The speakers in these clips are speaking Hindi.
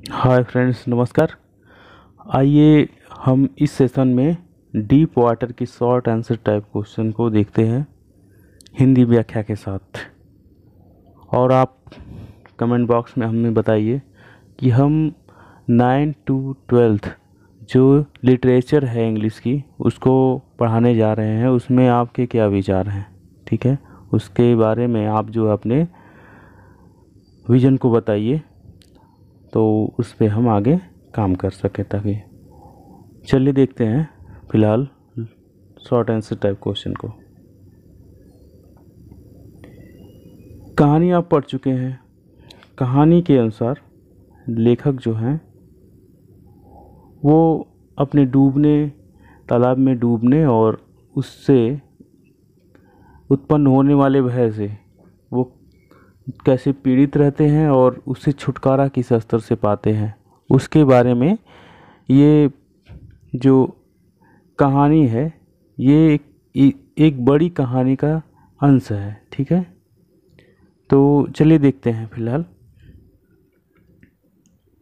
हाय फ्रेंड्स, नमस्कार। आइए हम इस सेशन में डीप वाटर की शॉर्ट आंसर टाइप क्वेश्चन को देखते हैं हिंदी व्याख्या के साथ। और आप कमेंट बॉक्स में हमें बताइए कि हम 9 to 12 जो लिटरेचर है इंग्लिश की उसको पढ़ाने जा रहे हैं, उसमें आपके क्या विचार हैं। ठीक है, उसके बारे में आप जो अपने विजन को बताइए, तो उस पे हम आगे काम कर सकें। ताकि चलिए देखते हैं फिलहाल शॉर्ट आंसर टाइप क्वेश्चन को। कहानी आप पढ़ चुके हैं। कहानी के अनुसार लेखक जो हैं वो अपने तालाब में डूबने और उससे उत्पन्न होने वाले भय से वो कैसे पीड़ित रहते हैं और उससे छुटकारा किस स्तर से पाते हैं, उसके बारे में ये जो कहानी है ये एक बड़ी कहानी का अंश है। ठीक है, तो चलिए देखते हैं। फिलहाल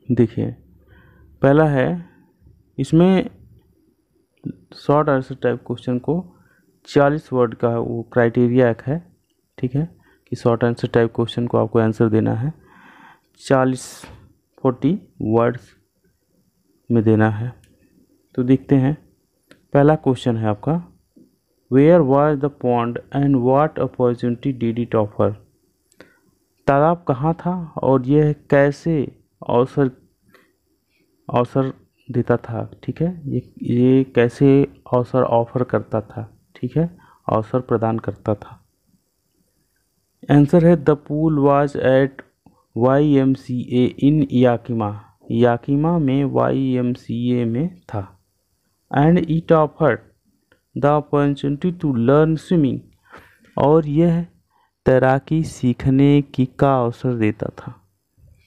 देखिए, पहला है, इसमें शॉर्ट आंसर टाइप क्वेश्चन को 40 वर्ड का वो क्राइटेरिया एक है। ठीक है, कि शॉर्ट आंसर टाइप क्वेश्चन को आपको आंसर देना है 40 वर्ड्स में देना है। तो देखते हैं, पहला क्वेश्चन है आपका, where was the pond and what opportunity did it offer. तालाब कहाँ था और यह कैसे अवसर अवसर देता था। ठीक है, ये कैसे अवसर ऑफर करता था। ठीक है, अवसर प्रदान करता था। आंसर है, the pool was at YMCA in Yakima. Yakima में YMCA में था। And it offered the opportunity to learn swimming, और यह तैराकी सीखने की का अवसर देता था।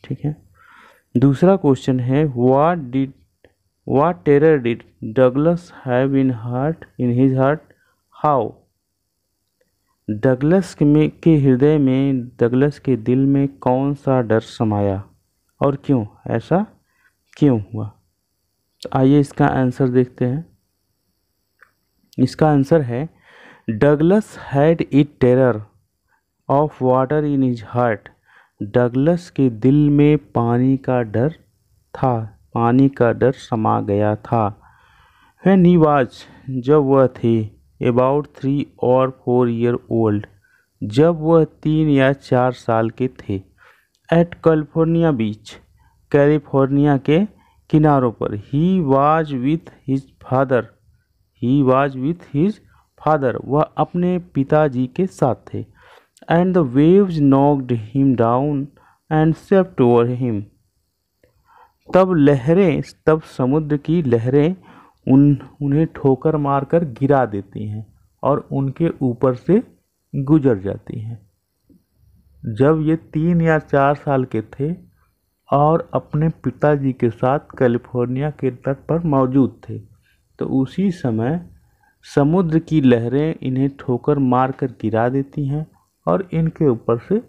ठीक है, दूसरा क्वेश्चन है, what terror did Douglas have in his heart how. Douglas के हृदय में, डगलस के दिल में कौन सा डर समाया और क्यों, ऐसा क्यों हुआ। तो आइए इसका आंसर देखते हैं। इसका आंसर है, Douglas had it terror of water in his heart. Douglas के दिल में पानी का डर था, पानी का डर समा गया था। व्हेन ही वाज, जब वह थे, अबाउट 3 or 4 year old, जब वह 3 या 4 साल के थे। एट कैलिफोर्निया बीच, कैलिफोर्निया के किनारों पर। He was with his father, he was with his father, वह अपने पिताजी के साथ थे। And the waves knocked him down and swept over him, तब समुद्र की लहरें उन्हें ठोकर मारकर गिरा देती हैं और उनके ऊपर से गुजर जाती हैं। जब ये 3 या 4 साल के थे और अपने पिताजी के साथ कैलिफोर्निया के तट पर मौजूद थे, तो उसी समय समुद्र की लहरें इन्हें ठोकर मारकर गिरा देती हैं और इनके ऊपर से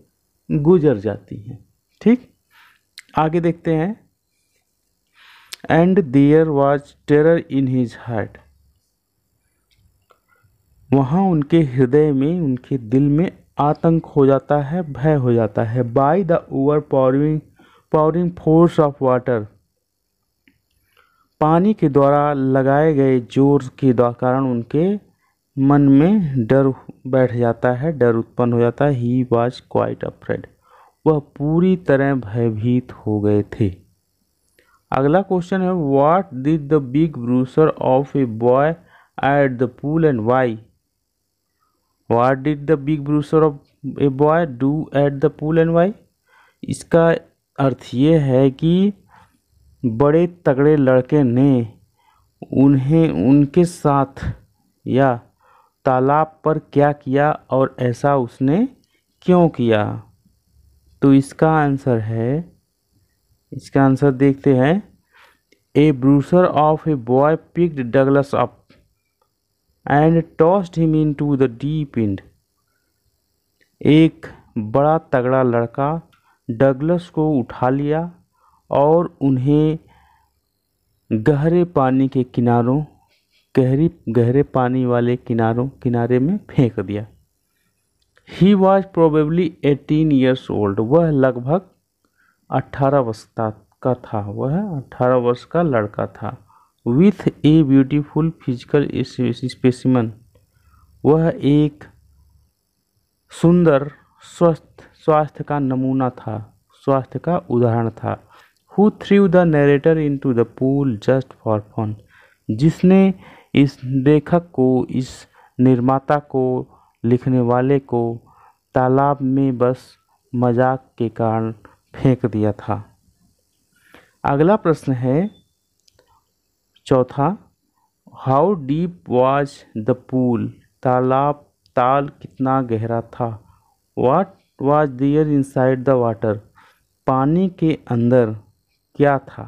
गुजर जाती हैं। ठीक, आगे देखते हैं। And there was terror in his heart, वहाँ उनके हृदय में, उनके दिल में आतंक हो जाता है, भय हो जाता है। By the over powering force of water, पानी के द्वारा लगाए गए जोर के कारण उनके मन में डर बैठ जाता है, डर उत्पन्न हो जाता है। ही वॉज क्वाइट अफ्रेड, वह पूरी तरह भयभीत हो गए थे। अगला क्वेश्चन है, what did the big bruiser of a boy at the pool and why. What did the big bruiser of a boy do at the pool and why. इसका अर्थ ये है कि बड़े तगड़े लड़के ने उनके साथ या तालाब पर क्या किया और ऐसा उसने क्यों किया। तो इसका आंसर देखते हैं। A bruiser of a boy picked Douglas up and tossed him into the deep end, एक बड़ा तगड़ा लड़का डगलस को उठा लिया और उन्हें गहरे पानी के किनारों गहरे पानी वाले किनारे में फेंक दिया। He was probably 18 years old. वह लगभग 18 वर्ष का था। वह 18 वर्ष का लड़का था। With a beautiful physical specimen. वह एक सुंदर स्वास्थ्य का नमूना था, स्वास्थ्य का उदाहरण था। Who threw the narrator into the pool just for fun. जिसने इस लेखक को, इस निर्माता को, लिखने वाले को तालाब में बस मजाक के कारण फेंक दिया था। अगला प्रश्न है चौथा, how deep was the pool. ताल कितना गहरा था। What was there inside the water. पानी के अंदर क्या था।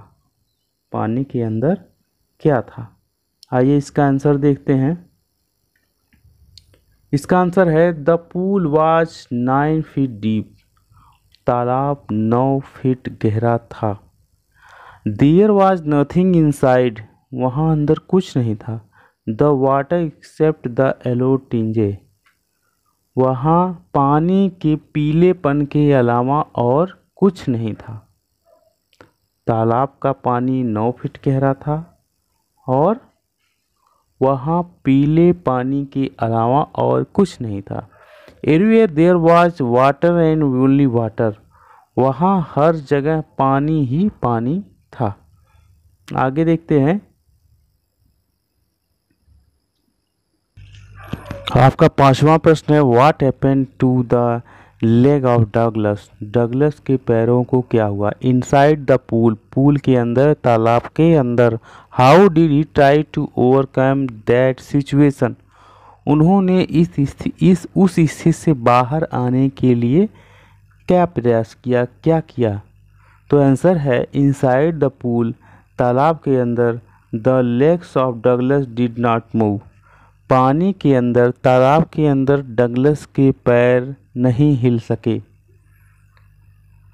पानी के अंदर क्या था। आइए इसका आंसर देखते हैं। इसका आंसर है the pool was 9 feet deep. तालाब 9 फीट गहरा था। There was nothing inside. वहाँ अंदर कुछ नहीं था। The water except the yellow tinge. वहाँ पानी के पीलेपन के अलावा और कुछ नहीं था। तालाब का पानी 9 फीट गहरा था और वहाँ पीले पानी के अलावा और कुछ नहीं था। Everywhere there was water and only water. वहाँ हर जगह पानी ही पानी था। आगे देखते हैं। आपका पांचवा प्रश्न है what happened to the leg of Douglas. Douglas के पैरों को क्या हुआ। Inside the pool. पूल के अंदर, तालाब के अंदर। How did he try to overcome that situation. उन्होंने उस स्थिति से बाहर आने के लिए क्या प्रयास किया, क्या किया। तो आंसर है इनसाइड द पूल। तालाब के अंदर the legs of Douglas did not move. पानी के अंदर, तालाब के अंदर डगलस के पैर नहीं हिल सके।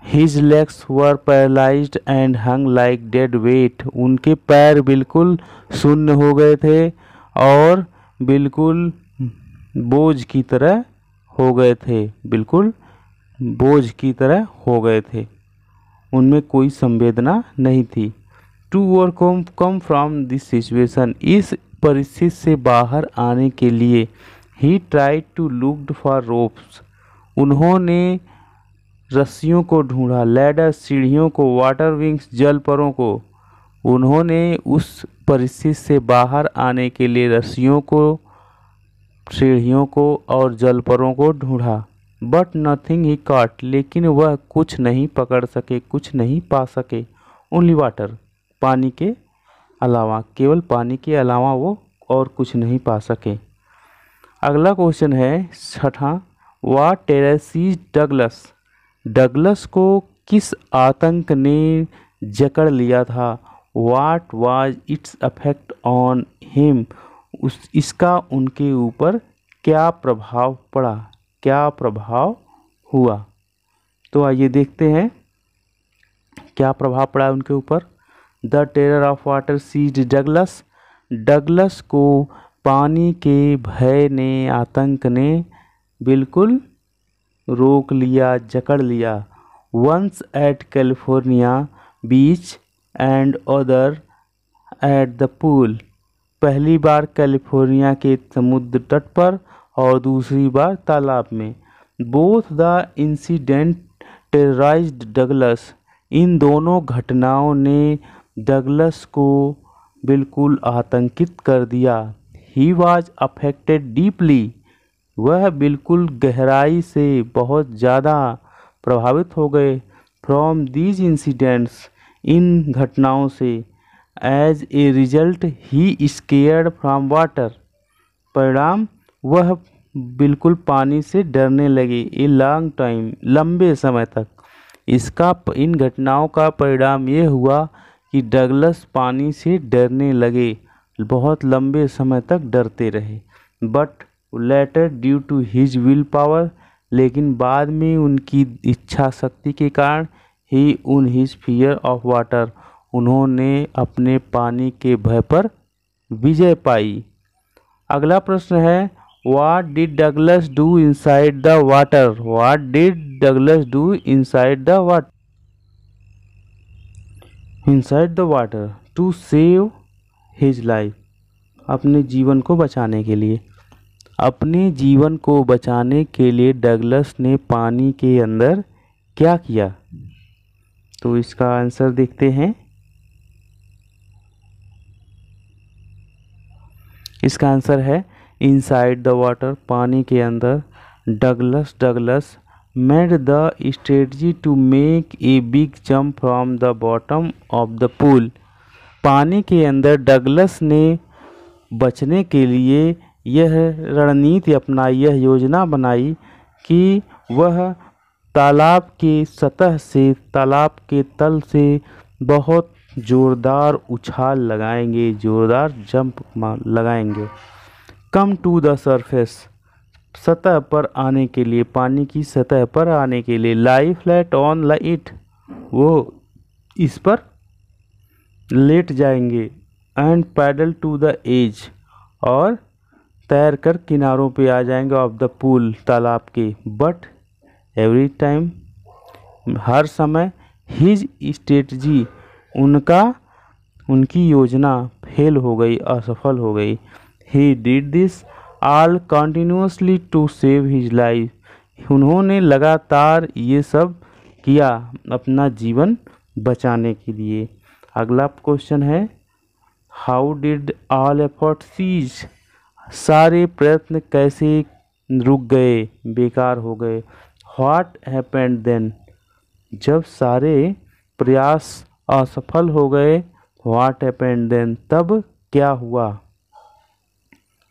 His legs were paralyzed and hung like dead weight. उनके पैर बिल्कुल शून्य हो गए थे और बिल्कुल बोझ की तरह हो गए थे। बिल्कुल बोझ की तरह हो गए थे। उनमें कोई संवेदना नहीं थी। To overcome from this situation. इस परिस्थिति से बाहर आने के लिए he tried to look for ropes. उन्होंने रस्सियों को ढूंढा। लैडर सीढ़ियों को। वाटर विंग्स जलपरों को। उन्होंने उस परिस्थिति से बाहर आने के लिए रस्सियों को, सीढ़ियों को और जलपरों को ढूंढा। But nothing he caught. लेकिन वह कुछ नहीं पकड़ सके, कुछ नहीं पा सके। Only water. पानी के अलावा, केवल पानी के अलावा वो और कुछ नहीं पा सके। अगला क्वेश्चन है छठा, व्हाट टेररिस्ट डगलस। डगलस को किस आतंक ने जकड़ लिया था। What was its effect on him. इसका उनके ऊपर क्या प्रभाव पड़ा, क्या प्रभाव हुआ। तो आइए देखते हैं क्या प्रभाव पड़ा उनके ऊपर। The terror of water seized Douglas. Douglas को पानी के भय ने, आतंक ने बिल्कुल रोक लिया, जकड़ लिया। Once at California beach and other at the pool. पहली बार कैलिफोर्निया के समुद्र तट पर और दूसरी बार तालाब में। Both the incident terrorized Douglas. इन दोनों घटनाओं ने डगलस को बिल्कुल आतंकित कर दिया। He was affected deeply. वह बिल्कुल गहराई से बहुत ज़्यादा प्रभावित हो गए। From these incidents. इन घटनाओं से। As a result he scared from water. परिणाम, वह बिल्कुल पानी से डरने लगे। A long time. लंबे समय तक। इन घटनाओं का परिणाम ये हुआ कि डगलस पानी से डरने लगे, बहुत लंबे समय तक डरते रहे। But later due to his will power. लेकिन बाद में उनकी इच्छा शक्ति के कारण ही उन हिज फियर ऑफ वाटर, उन्होंने अपने पानी के भय पर विजय पाई। अगला प्रश्न है, what did Douglas do inside the water? What did Douglas do inside the water? Inside the water to save his life, अपने जीवन को बचाने के लिए। अपने जीवन को बचाने के लिए डगलस ने पानी के अंदर क्या किया? तो इसका आंसर देखते हैं। इसका आंसर है इनसाइड द वाटर, पानी के अंदर। Douglas made the strategy to make a big jump from the bottom of the pool. पानी के अंदर डगलस ने बचने के लिए यह रणनीति अपनाई, यह योजना बनाई कि वह तालाब के सतह से, तालाब के तल से बहुत जोरदार उछाल लगाएंगे, जोरदार जंप लगाएंगे। कम टू द सरफेस, सतह पर आने के लिए, पानी की सतह पर आने के लिए। लाई फ्लैट ऑन इट, वो इस पर लेट जाएंगे। And paddle to the edge, और तैर कर किनारों पे आ जाएंगे ऑफ द पूल, तालाब के। बट एवरी टाइम, हर समय, हिज स्ट्रेटजी, उनकी योजना फेल हो गई, असफल हो गई। He did this all continuously to save his life, उन्होंने लगातार ये सब किया अपना जीवन बचाने के लिए। अगला क्वेश्चन है, how did all effort cease, सारे प्रयत्न कैसे रुक गए, बेकार हो गए। व्हाट हैपेंड देन, जब सारे प्रयास असफल हो गए, व्हाट हैपेंड देन, तब क्या हुआ?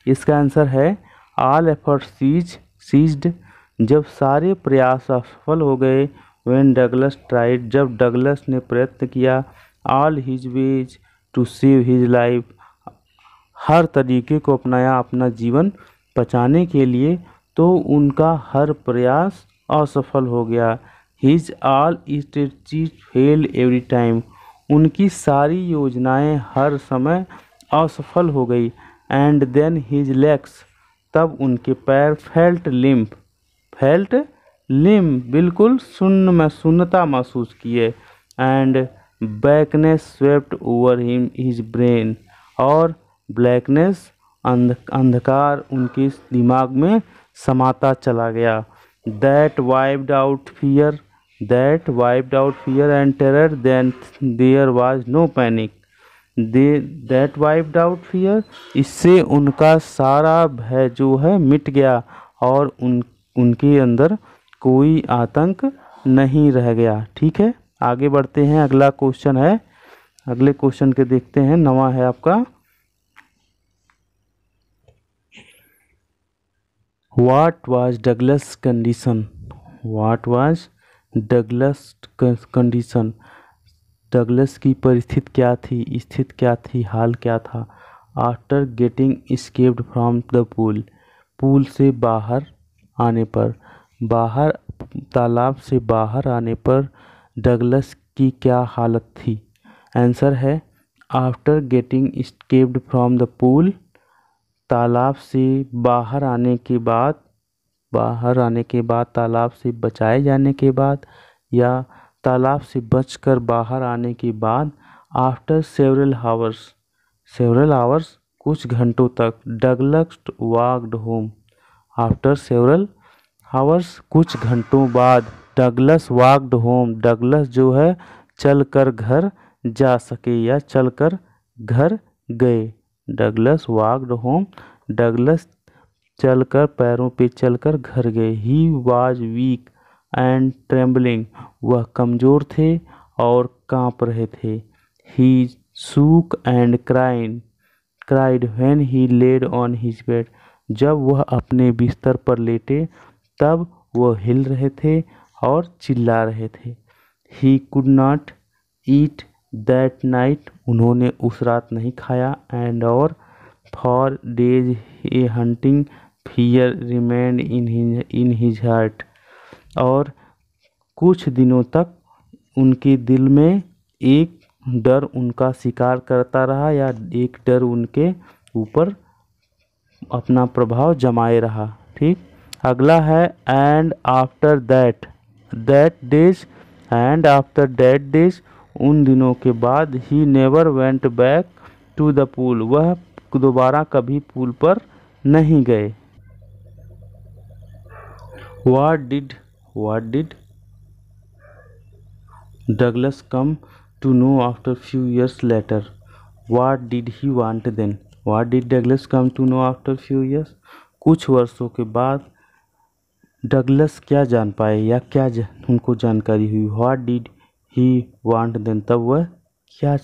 इसका आंसर है ऑल एफर्ट सीज्ड, जब सारे प्रयास असफल हो गए। व्हेन डगलस ट्राइड, जब डगलस ने प्रयत्न किया। All his ways to save his life, हर तरीके को अपनाया अपना जीवन बचाने के लिए, तो उनका हर प्रयास असफल हो गया। His all strategies failed every time, उनकी सारी योजनाएं हर समय असफल हो गई। एंड देन हिज लेग्स, तब उनके पैर फेल्ट लिम्प, बिल्कुल शून्यता महसूस किए। And blackness swept over him his brain, और ब्लैकनेस, अंधकार उनके दिमाग में समाता चला गया। That wiped out fear and terror, then there was no panic. That wiped out fear, इससे उनका सारा भय जो है मिट गया, और उनके अंदर कोई आतंक नहीं रह गया। ठीक है, आगे बढ़ते हैं। अगला क्वेश्चन है, अगले क्वेश्चन के देखते हैं। नवा है आपका, what was Douglas condition? What was Douglas condition, Douglas की परिस्थिति क्या थी, स्थिति क्या थी, हाल क्या था? After getting escaped from the pool, pool से बाहर आने पर, तालाब से बाहर आने पर डगलस की क्या हालत थी? आंसर है after getting escaped from the pool, तालाब से बाहर आने के बाद, तालाब से बचाए जाने के बाद, या तालाब से बचकर बाहर आने के बाद। आफ्टर सेवरल आवर्स, कुछ घंटों तक। Douglas walked home, after several hours, कुछ घंटों बाद। डगलस वॉक्ड होम, डगलस जो है चलकर घर जा सके या चलकर घर गए। डगलस वॉक्ड होम, डगलस चलकर, पैरों पे चलकर घर गए। He was weak and trembling, वह कमज़ोर थे और कांप रहे थे। He shook and cried when he laid on his bed, जब वह अपने बिस्तर पर लेटे तब वह हिल रहे थे और चिल्ला रहे थे। He could not eat that night, उन्होंने उस रात नहीं खाया। एंड और for days A hunting fear remained in his heart, और कुछ दिनों तक उनके दिल में एक डर उनका शिकार करता रहा या एक डर उनके ऊपर अपना प्रभाव जमाए रहा। ठीक, अगला है and after that days, and after that days, उन दिनों के बाद he never went back to the pool, वह दोबारा कभी पूल पर नहीं गए। What did Douglas come to know after few years later? What did he want then? What did Douglas come to know after few years? कुछ वर्षों के बाद डगलस क्या जान पाए या उनको जानकारी हुई। What did he want then? तब वह क्या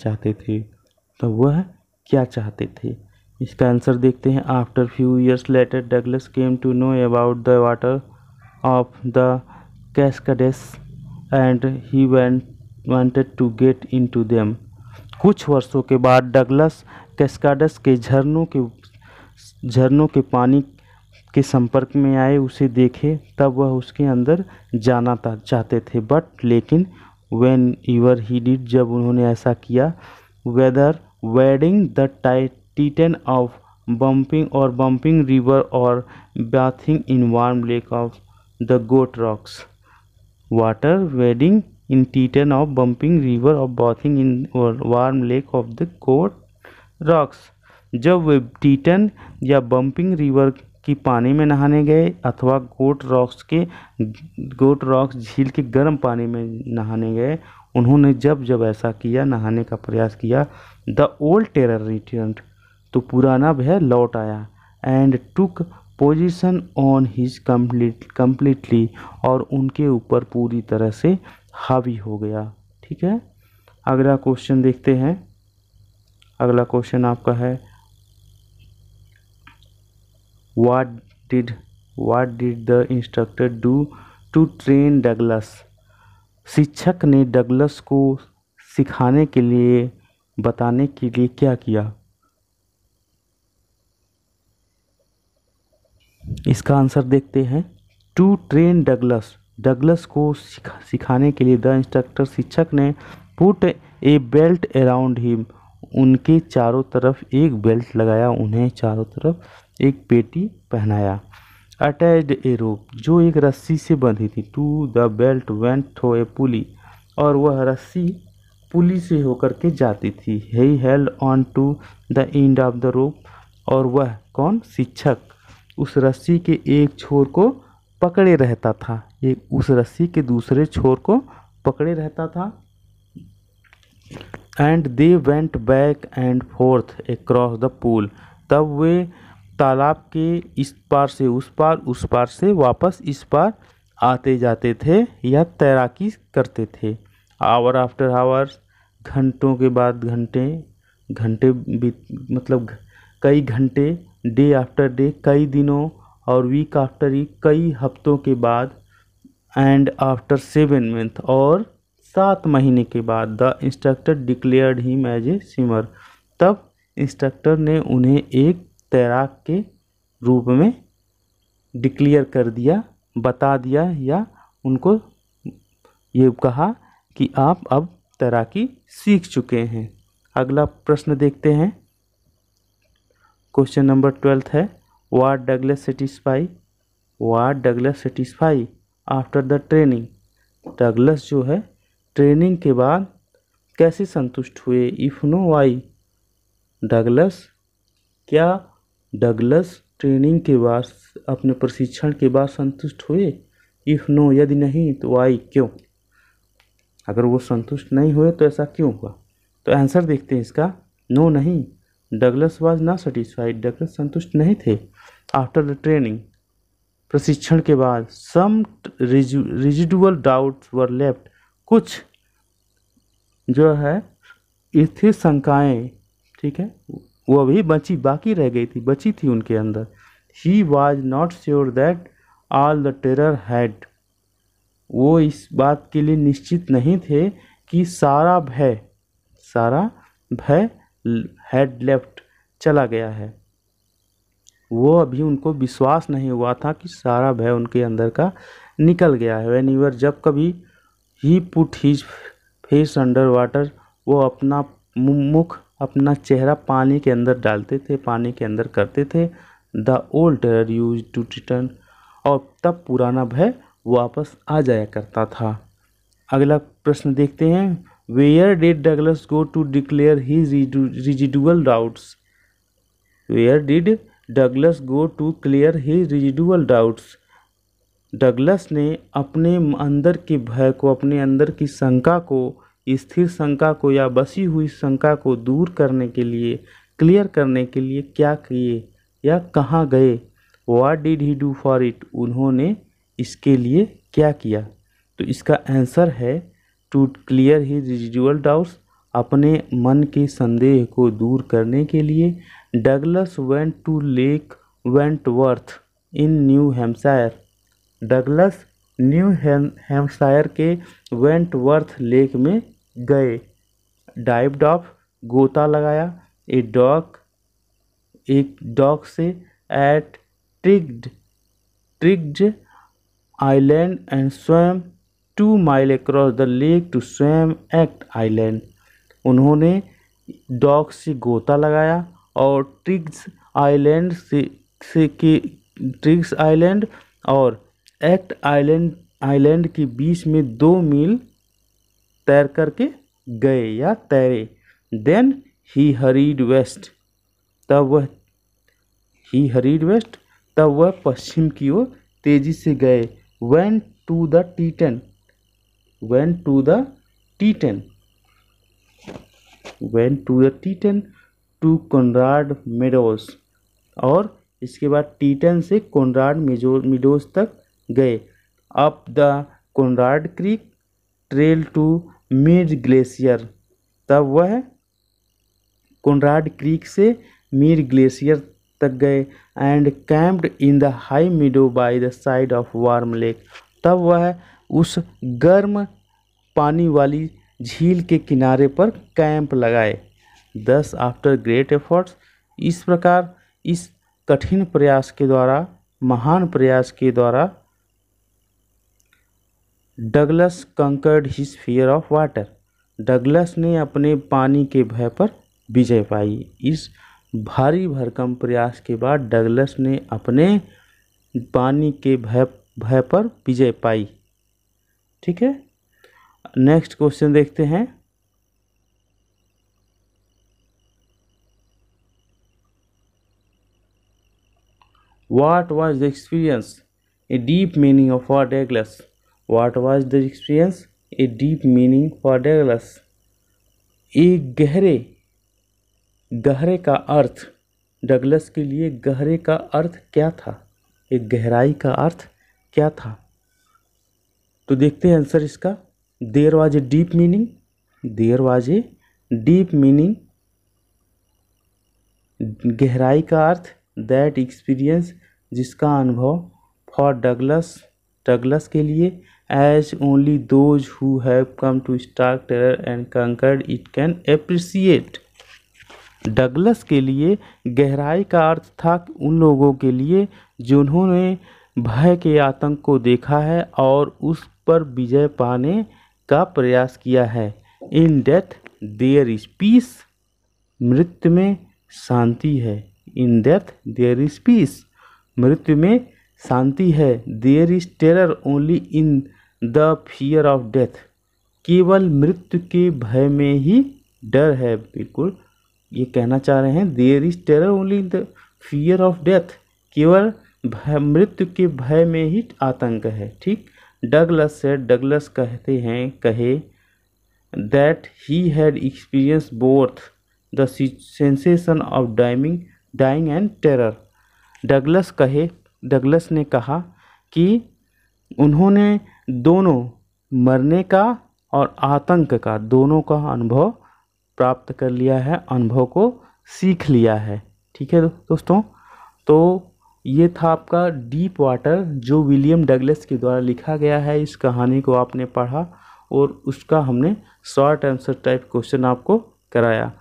चाहते थे। इसका आंसर देखते हैं। After few years later Douglas came to know about the water of the cascades and he wanted to get into them. कुछ वर्षों के बाद डगलस कैस्काडस के झरनों के पानी के संपर्क में आए, उसे देखे, तब वह उसके अंदर जाना चाहते थे। बट लेकिन व्हेन एवर ही डिड, जब उन्होंने ऐसा किया, whether wading the Tieton of Bumping River और bathing in Warm Lake of the Goat Rocks. Water wading in Tieton of Bumping River और bathing in Warm Lake of the Goat Rocks. जब वे टीटन या बम्पिंग रिवर की पानी में नहाने गए अथवा गोट रॉक्स झील के गर्म पानी में नहाने गए, उन्होंने जब ऐसा किया, नहाने का प्रयास किया, द ओल्ड टेरर रिटर्न्ड, तो पुराना भय लौट आया, and took position on his completely, और उनके ऊपर पूरी तरह से हावी हो गया। ठीक है, अगला क्वेश्चन देखते हैं। अगला क्वेश्चन आपका है What did the instructor do to train Douglas? शिक्षक ने डगलस को सिखाने के लिए, बताने के लिए क्या किया? इसका आंसर देखते हैं। टू ट्रेन डगलस को सिखाने के लिए द इंस्ट्रक्टर, शिक्षक ने, पुट ए बेल्ट अराउंड हिम, उनके चारों तरफ एक बेल्ट लगाया, उन्हें चारों तरफ एक पेटी पहनाया। अटैच्ड ए रोप, जो एक रस्सी से बंधी थी, to the belt went through a pulley, और वह रस्सी पुली से होकर के जाती थी। He held on to the end of the rope, और वह कौन? शिक्षक उस रस्सी के एक छोर को पकड़े रहता था, उस रस्सी के दूसरे छोर को पकड़े रहता था। And they went back and fourth across the pool, तब वे तालाब के इस पार से उस पार से वापस इस पार आते जाते थे या तैराकी करते थे। आवर आफ्टर आवर्स, घंटों के बाद घंटे मतलब कई घंटे, डे आफ्टर डे, कई दिनों, और वीक आफ्टर वीक, कई हफ्तों के बाद, एंड आफ्टर 7 मंथ, और 7 महीने के बाद, the instructor declared him as a swimmer, तब इंस्ट्रक्टर ने उन्हें एक तैराक के रूप में डिक्लेयर कर दिया, बता दिया, या उनको ये कहा कि आप अब तैराकी सीख चुके हैं। अगला प्रश्न देखते हैं। क्वेश्चन नंबर 12 है, what Douglas satisfy after the training. Douglas जो है ट्रेनिंग के बाद कैसे संतुष्ट हुए? If know why. Douglas training के बाद, अपने प्रशिक्षण के बाद संतुष्ट हुए? इफ नो, यदि नहीं तो वाई, क्यों? अगर वो संतुष्ट नहीं हुए तो ऐसा क्यों हुआ? तो आंसर देखते हैं इसका। नो नहीं, Douglas was not satisfied, Douglas संतुष्ट नहीं थे। आफ्टर द ट्रेनिंग, प्रशिक्षण के बाद, सम रिजिडुअल डाउट्स वर लेफ्ट, कुछ जो है स्थिर शंकाएं, ठीक है, वो अभी बची थी उनके अंदर। He was not sure that all the terror had, वो इस बात के लिए निश्चित नहीं थे कि सारा भय हैड लेफ्ट, चला गया है। वो अभी उनको विश्वास नहीं हुआ था कि सारा भय उनके अंदर का निकल गया है। व्हेनेवर, जब कभी, he put his face under water, वो अपना मुख, अपना चेहरा पानी के अंदर डालते थे, पानी के अंदर करते थे। The old terror use to return, और तब पुराना भय वापस आ जाया करता था। अगला प्रश्न देखते हैं, where did Douglas go to declare his residual doubts. Where did Douglas go to clear his residual doubts. Douglas ने अपने अंदर के भय को, अपने अंदर की शंका को, स्थिर शंका को या बसी हुई शंका को दूर करने के लिए, क्लियर करने के लिए क्या किए या कहाँ गए। What did he do for it, उन्होंने इसके लिए क्या किया। तो इसका आंसर है to clear his residual doubts, अपने मन के संदेह को दूर करने के लिए। Douglas went to lake Wentworth in New Hampshire. Douglas New Hampshire के वेंटवर्थ लेक में गए। डाइव्ड ऑफ, गोता लगाया। ए डॉग, एक डॉग से। At Triggs Island and swam 2 mile across the lake to swum act island. उन्होंने डॉग से गोता लगाया और ट्रिग्स आइलैंड ट्रिग्स आइलैंड और एक्ट आइलैंड के बीच में 2 मील तैर करके गए या तैरे। देन ही हरीड वेस्ट, तब वह पश्चिम की ओर तेजी से गए। Went to the Tieton to Conrad Meadows, और इसके बाद टीटन से कॉनराड मेडोज तक गए। Up the Conrad Creek trail to Meade Glacier, तब वह कॉनराड क्रीक से मीर ग्लेशियर तक गए। And camped in the high meadow by the side of Warm Lake, तब वह उस गर्म पानी वाली झील के किनारे पर कैंप लगाए। दस आफ्टर ग्रेट एफर्ट्स, इस प्रकार इस कठिन प्रयास के द्वारा, महान प्रयास के द्वारा, Douglas conquered his fear of water, Douglas ने अपने पानी के भय पर विजय पाई। इस भारी भरकम प्रयास के बाद डगलस ने अपने पानी के भय पर विजय पाई। ठीक है, नेक्स्ट क्वेश्चन देखते हैं। What was the experience? A deep meaning of for Douglas. What was the experience? A deep meaning for Douglas. एक गहरे का अर्थ, डगलस के लिए गहरे का अर्थ क्या था, एक गहराई का अर्थ क्या था। तो देखते हैं आंसर इसका। There was a deep meaning, there was a deep meaning, गहराई का अर्थ, दैट एक्सपीरियंस, जिसका अनुभव, फॉर डगलस के लिए, as only those who have come to stark terror and conquered it can appreciate. Douglas के लिए गहराई का अर्थ था उन लोगों के लिए जिन्होंने भय के आतंक को देखा है और उस पर विजय पाने का प्रयास किया है। In death there is peace, मृत्यु में शांति है। In death there is peace, मृत्यु में शांति है। There is terror only in the fear of death, केवल मृत्यु के भय में ही डर है। बिल्कुल ये कहना चाह रहे हैं, there is terror only in the fear of death, केवल मृत्यु के भय में ही आतंक है। ठीक, डगलस से, डगलस कहे that he had experienced both the sensation of dying and terror. Douglas ने कहा कि उन्होंने दोनों, मरने का और आतंक का, दोनों का अनुभव प्राप्त कर लिया है, अनुभव को सीख लिया है। ठीक है दोस्तों, तो ये था आपका डीप वाटर जो विलियम डगलस के द्वारा लिखा गया है। इस कहानी को आपने पढ़ा और उसका हमने शॉर्ट आंसर टाइप क्वेश्चन आपको कराया।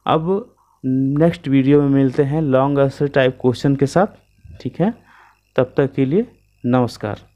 अब नेक्स्ट वीडियो में मिलते हैं लॉन्ग आंसर टाइप क्वेश्चन के साथ। ठीक है, तब तक के लिए नमस्कार।